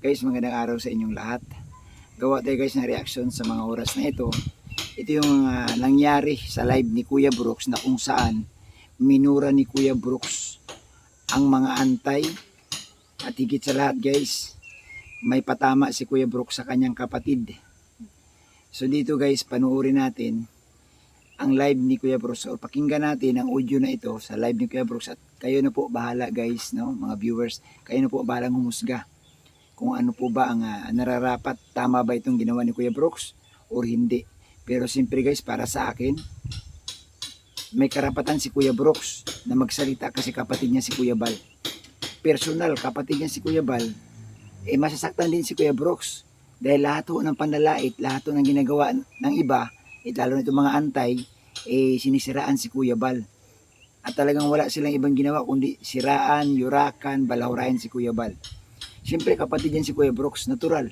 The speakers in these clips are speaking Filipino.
Guys, magandang araw sa inyong lahat. Gawa tayo guys ng reaction sa mga oras na ito. Ito yung nangyari sa live ni Kuya Brooks na kung saan minura ni Kuya Brooks ang mga antay. At higit sa lahat guys, may patama si Kuya Brooks sa kanyang kapatid. So dito guys, panuorin natin ang live ni Kuya Brooks. O pakinggan natin ang audio na ito sa live ni Kuya Brooks. At kayo na po bahala guys, no, mga viewers. Kayo na po bahalang humusga kung ano po ba ang nararapat, tama ba itong ginawa ni Kuya Brooks or hindi. Pero siyempre guys, para sa akin, may karapatan si Kuya Brooks na magsalita kasi kapatid niya si Kuya Bal. Personal, kapatid niya si Kuya Bal, masasaktan din si Kuya Brooks. Dahil lahat ho ng panlalait, lahat ho ng ginagawa ng iba, lalo na itong mga antay, sinisiraan si Kuya Bal. At talagang wala silang ibang ginawa kundi siraan, yurakan, balahurahin si Kuya Bal. Siyempre kapatid yan si Kuya Brooks, natural.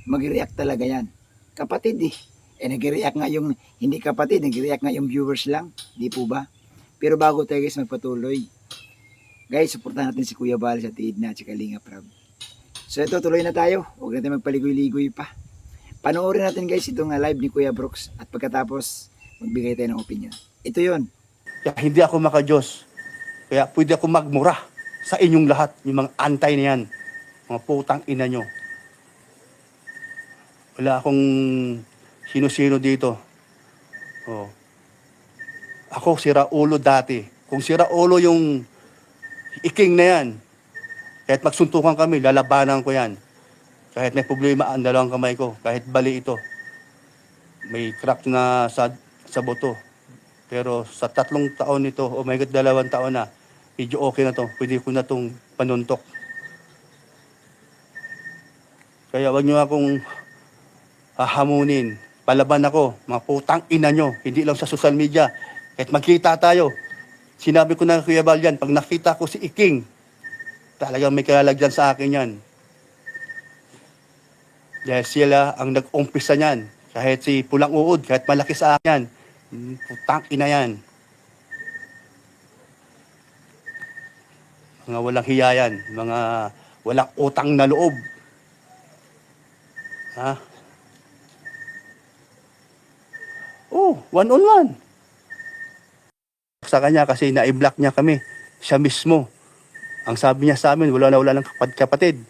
Mag-react talaga yan. Kapatid nag-react nga yung, hindi kapatid, nag-react nga yung viewers lang. Di po ba? Pero bago tayo guys magpatuloy, guys, supportan natin si Kuya Bal sa Tiidna at si Kalinga Prab. So ito, tuloy na tayo. Huwag natin magpaligoy-ligoy pa. Panoorin natin guys itong live ni Kuya Brooks at pagkatapos magbigay tayo ng opinion. Ito yon. Kaya hindi ako makajos. Kaya pwede ako magmura sa inyong lahat, yung mga antay na yan. Mga putang ina nyo. Wala akong sino-sino dito. Oh. Ako, sira ulo dati. Kung sira ulo yung iking na yan, kahit magsuntukan kami, lalabanan ko yan. Kahit may problema ang dalawang kamay ko, kahit bali ito. May crack na sa buto. Pero sa 3 taon nito, oh my God, 2 taon na, medyo okay na to. Pwede ko na itong panuntok. Kaya wag nyo akong hahamunin. Palaban ako, mga putang ina nyo. Hindi lang sa social media. Kahit magkita tayo. Sinabi ko na Kuya Bal yan, pag nakita ko si Iking, talagang may kalalagyan sa akin yan. Dahil sila ang nag-umpisa niyan. Kahit si Pulang Uod, kahit malaki sa akin yan. Putang ina yan. Mga walang hiyayan, mga walang utang na loob. Ha? Oh, 1-on-1. Sa kanya kasi na-i-block niya kami. Siya mismo. Ang sabi niya sa amin, wala ng kapatid.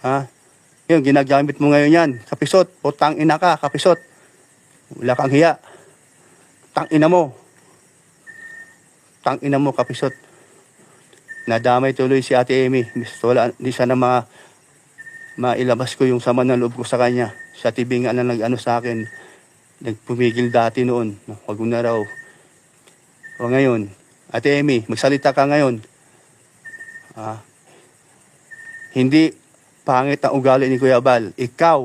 Ha? Yun, ginagamit mo ngayon yan. Kapisot, putang ina ka, kapisot. Wala kang hiya. Tang ina mo. Tang ina mo, kapisot. Nadamay tuloy si Ate Amy. Wala, hindi sana mailabas ko yung sama ng loob ko sa kanya. Sa TV nga na nag-ano sa akin. Nagpumigil dati noon. Wag mo na raw. O ngayon, Ate Amy, magsalita ka ngayon. Hindi pangit ang ugali ni Kuya Bal. Ikaw,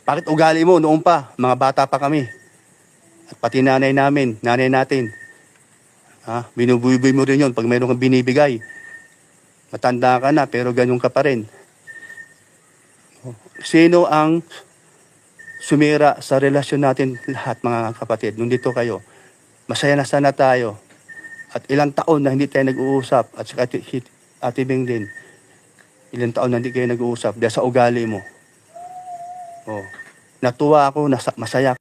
bakit ugali mo noon pa? Mga bata pa kami. At pati nanay namin, nanay natin. Binubuy mo rin yun pag mayroon kang binibigay. Matanda ka na pero ganun ka pa rin. Sino ang sumira sa relasyon natin lahat mga kapatid? Nandito kayo. Masaya na sana tayo. At ilang taon na hindi tayo nag-uusap. At saka Ate Bing din. Ilang taon na hindi kayo nag-uusap dahil sa ugali mo. Oh. Natuwa ako, masaya.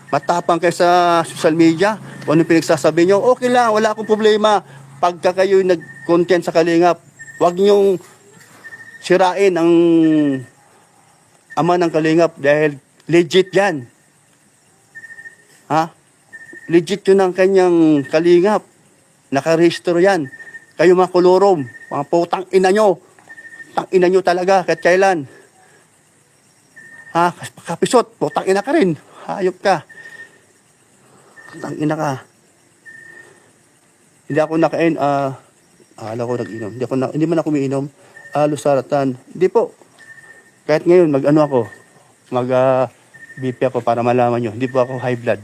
Matapang kayo sa social media. Kung ano pinagsasabi nyo, okay lang, wala akong problema. Pagka kayo nag-content sa Kalingap, huwag nyong sirain ang ama ng Kalingap dahil legit yan. Legit yun ang kanyang Kalingap. Nakarehistro yan. Kayo mga kolorom, mga putang ina nyo. Putang ina nyo talaga kahit kailan. Kapisot, putang ina ka rin. Hayop ka. Putang ina ka. Hindi ako nakain, akala ko nag-inom. Hindi man ako umiinom. Lusaratan. Hindi po. Kahit ngayon, BP ako para malaman nyo. Hindi po ako high blood.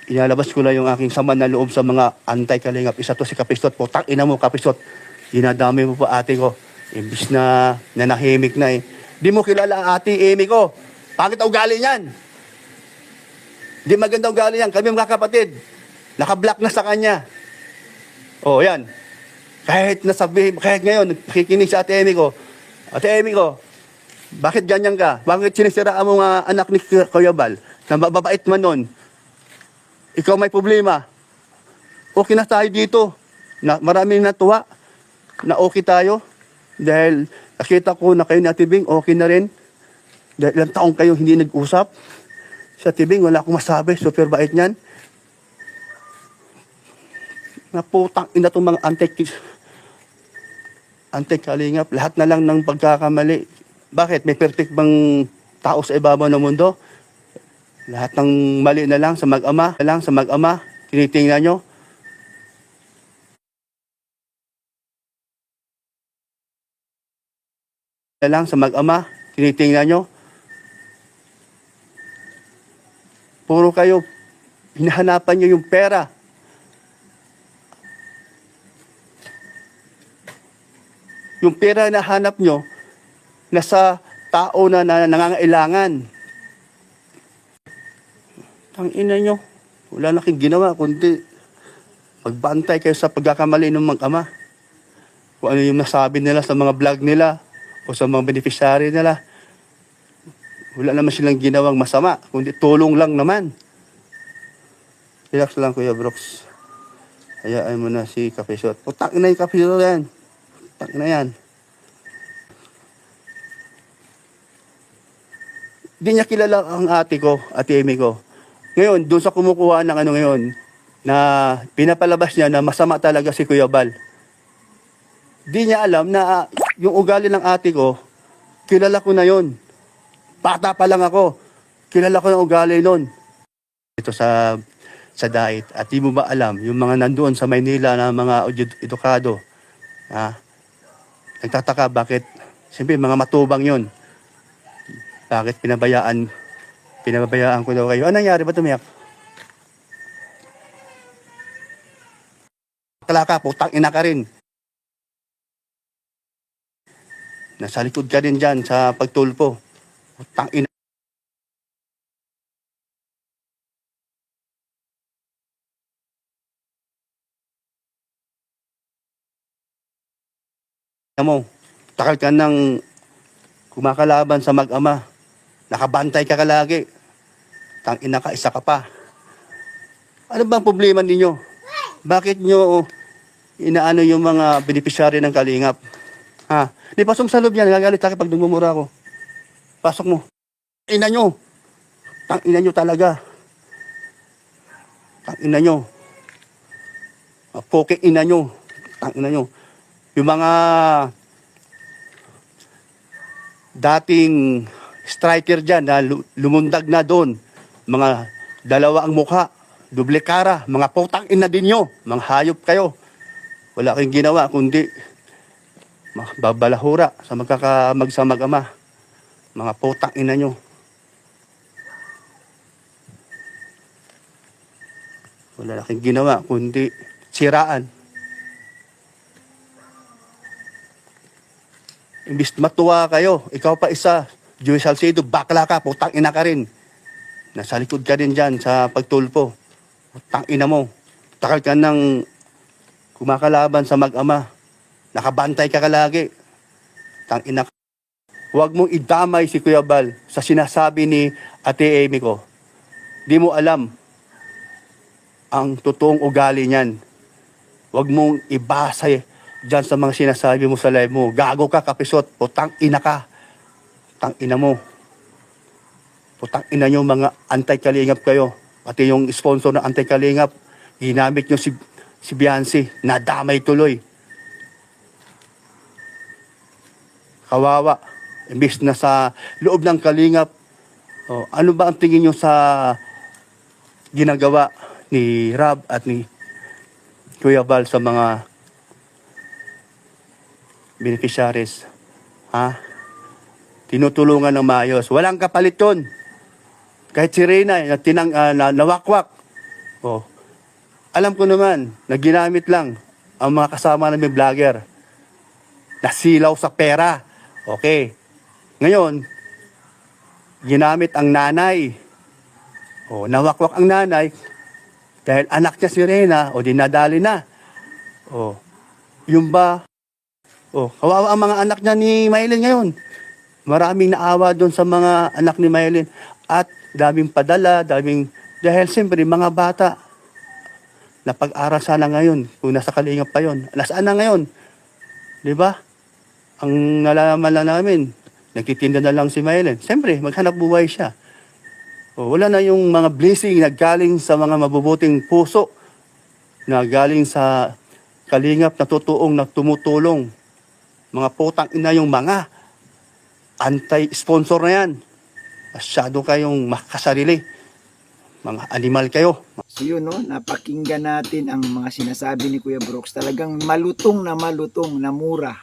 Inalabas ko na yung aking sama na loob sa mga anti-Kalingap. Isa to si Kapisot. Putang ina mo, Kapisot. Dinadami mo po ate ko. Imbis na nanahimik na eh. Di mo kilala ang ate Amy ko. Pangit ang ugali niyan. Di maganda ugali yan. Kami mga kapatid. Naka-block na sa kanya. Oh, yan. Kahit nasabi, kahit ngayon, nakikinig sa Ate Amy ko, Ate Amy ko, bakit ganyan ka? Bakit sinisiraan mo nga anak ni Kuya Bal? Na mababait man nun. Ikaw may problema. Okay na tayo dito. Na, maraming natuwa na okay tayo. Dahil nakita ko na kayo ni Ate Bing, okay na rin. Dahil ilang taong kayo hindi nag-usap. Sa Ate Bing, wala akong masabi. Super bait niyan. Naputang ina itong mga antek-kalingap. Lahat na lang ng pagkakamali. Bakit? May perfect bang tao sa ibabaw ng mundo? Lahat ng mali na lang sa mag-ama. Tinitingnan nyo. Na lang sa mag-ama. Tinitingnan nyo. Puro kayo, hinahanapan nyo yung pera. Yung pera na hanap nyo, nasa tao na nangangailangan. Ang ina nyo, wala na kayong ginawa, kundi magbantay kayo sa pagkakamali ng mag-ama. Kung ano yung nasabi nila sa mga vlog nila, o sa mga beneficiary nila, wala naman silang ginawang masama, kundi tulong lang naman. Relax lang, Kuya Brooks. Hayaan mo na si Kapesot. Putak na yung Kapesot yan. Putak na yan. Di niya kilala ang ate ko, Ate Amy ko. Ngayon, doon sa kumukuha ng ano ngayon, na pinapalabas niya na masama talaga si Kuya Bal. Di niya alam na yung ugali ng ate ko, kilala ko na yon. Bata pa lang ako, kilala ko ng ugali nun. Ito sa diet. At di mo ba alam, yung mga nandoon sa Maynila na mga edukado, nagtataka bakit, siyempre mga matubang yon. Bakit pinabayaan ko daw kayo. Ano nangyari? Ba't umiyak? Bakla ka, putang ina ka rin. Nasa likod ka rin dyan sa pagtulpo. Putang ina. Mo, takal ka ng kumakalaban sa mag-ama. Nakabantay ka lagi. Tang ina ka, isa ka pa. Ano bang problema ninyo? Bakit nyo inaano yung mga beneficiary ng Kalingap? Ha? Di pasok sa loob yan. Nagagalit sa akin pag dumumura ako. Pasok mo. Ina nyo. Tang ina nyo talaga. Tang ina nyo. Poke ina nyo. Tang ina nyo. Yung mga dating striker dyan na lumundag na doon, mga dalawa ang mukha, doble cara, mga putang ina din nyo, mga hayop kayo. Wala kayong ginawa kundi babalahura sa mag-ama. Mga putang ina nyo. Wala kayong ginawa kundi siraan. Imbis matuwa kayo, ikaw pa isa, Joey Salcedo, bakla ka, putang ina ka rin. Nasa likod ka rin dyan sa pagtulpo. Putang ina mo. Takal ka ng kumakalaban sa mag-ama. Nakabantay ka lagi. Tang ina ka. Huwag mong idamay si Kuya Bal sa sinasabi ni Ate Amy ko. Di mo alam ang totoong ugali niyan. Huwag mong ibasa dyan sa mga sinasabi mo sa live mo. Gago ka, Kapesot. Putang ina ka. Putang ina mo. Putang ina nyo mga anti-kalingap kayo. Pati yung sponsor ng anti-kalingap, ginamit nyo si Biancy. Nadamay tuloy. Kawawa. Imbis na sa loob ng kalingap, ano ba ang tingin nyo sa ginagawa ni Rab at ni Kuya Bal sa mga beneficiaries? Ha? Tinutulungan ng maayos. Walang kapalit yun. Kahit si Reyna, nawakwak. Alam ko naman, na ginamit lang ang mga kasama namin vlogger. Nasilaw sa pera. Okay. Ngayon, ginamit ang nanay. Nawakwak ang nanay. Dahil anak niya si Reyna, dinadali na. Yung ba, kawawa ang mga anak niya ni Maylin ngayon. Maraming naawa doon sa mga anak ni Maylin. At daming padala, dahil siyempre mga bata, napag-aral sana ngayon, kung nasa Kalingap pa yon. Nasaan na ngayon? Di ba? Ang nalaman lang namin, nagtitinda na lang si Maylin. Siyempre, maghanap buhay siya. Wala na yung mga blessing na galing sa mga mabubuting puso, na galing sa Kalingap na totoong na tumutulong. Mga putang ina yung mga anti-sponsor na yan. Masyado kayong makasarili. Mga animal kayo. So yun, no, napakinggan natin ang mga sinasabi ni Kuya Brooks. Talagang malutong na mura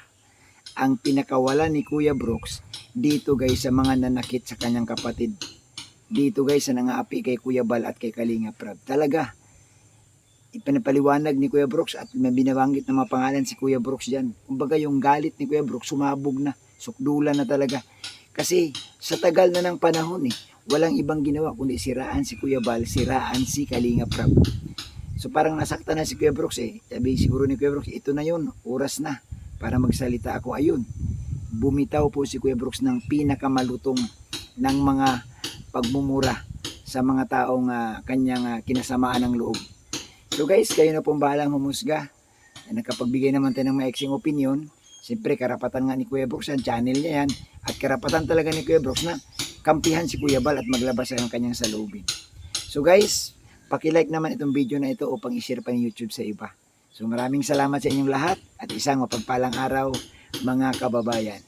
ang pinakawala ni Kuya Brooks dito guys sa mga nanakit sa kanyang kapatid. Dito guys sa nangaapi kay Kuya Bal at kay Kalingap Rab. Talaga, ipinapaliwanag ni Kuya Brooks at may binabanggit na mga pangalan si Kuya Brooks dyan. Kumbaga yung galit ni Kuya Brooks sumabog na, sukdulan na talaga. Kasi sa tagal na ng panahon walang ibang ginawa kundi siraan si Kuya Bal, siraan si Kalingap Rab. So parang nasaktan na si Kuya Brooks Sabi siguro ni Kuya Brooks, ito na yun, oras na para magsalita ako. Ayun, bumitaw po si Kuya Brooks ng pinakamalutong ng mga pagmumura sa mga taong kanyang kinasamaan ng loob. So guys, kayo na pong bahalang humusga. Nakapagbigay naman tayo ng maiksing opinion. Siyempre, karapatan nga ni Kuya Brooks ang channel niya yan. At karapatan talaga ni Kuya Brooks na kampihan si Kuya Bal at maglabas ang kanyang saloobin. So guys, paki-like naman itong video na ito upang i-share pa ni YouTube sa iba. So maraming salamat sa inyong lahat at isang mapagpalang araw mga kababayan.